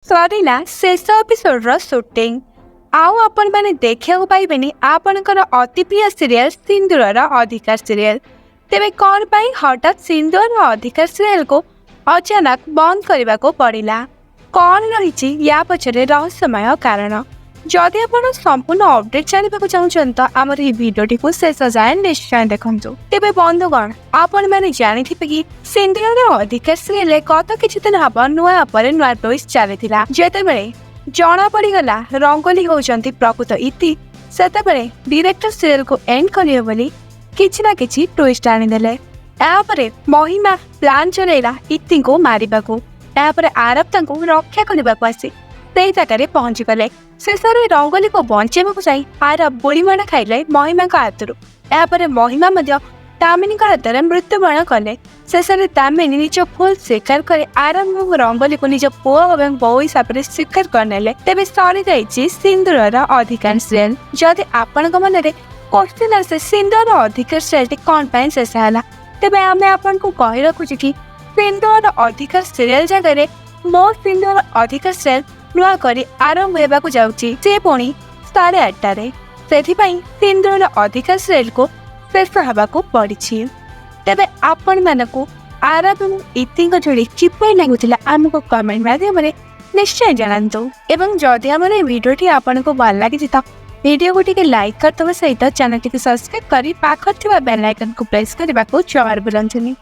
सरीला शेष episode suiting आउ आपण मैंने देखा पाइबेनि आपणकर अति प्रिय सीरियल सिंदूरर अधिकार सीरियल। तेबे कौन पाई हठात सिंदूरर अधिकार सीरियल को अचानक बंद करने को पड़िला? कौन रही या पछरे रहस्यमय कारण? जदि आपण संपूर्ण अपडेट जानवा चाहूँ तो आमर ये भिडियोटी को शेष जाए निश्चय देखु। तेबे बंधुगण आपण मैंने जानी कि सिंदूरर अधिकार सीरियल गत किछि दिन हम नुआ पर नुआ ट्विस्ट चली जेतेबेले जना पड़गला रंगोली होउचंती प्रकृत इति सेतेबेले डायरेक्टर सीरियल को एंड करियो बोली किछि ना किछि ट्विस्ट आनिदेले। यापरे महिमा प्लान चलेला इति को मारिबा को, यापरे आरब तांको रक्षा करबा को आसी सेई जगह पहुंची गले। शेषरे रंगोली को बंचेबा को जाई आरब गोलीमाड़ खाइले महिमा का हाथरू। यापरे महिमा मध्य दामिनी हाथ मृत्युवरण कले। शेषे दामिनी निज भूल स्वीकार कर आरब रंगोली को निज पुओ और बो हिसाब से स्वीकार करने। तेज सरी जाइए सिंदूरर अधिकार सीरियल। जदि आपण मन में क्वेश्चन आसे सिंदूरर अधिकार सीरियल कौन पाई शेष है, तेज आम आपन को कही रखुची कि सिंदूरर अधिकार सीरियल जगह मो सिंदूरर अधिकार सीरियल नुआ करी आरंभ होगा जाऊँगी से पुणी 8:30 से सिंदूरर अधिकार सीरियल को शेष होगा पड़ी। तेबे आपण मानकु आरब और इति जोड़ी किपरि लगुला आमको कमेंट माध्यम निश्चय जानतु। एवं जदि आम भिडियोटी आपन को भल लगी तो वीडियो को टिके लाइक करते सहित चैनल टी सब्सक्राइब कर पाखर बेल आइकन को प्रेस करने को जमार बुलानी।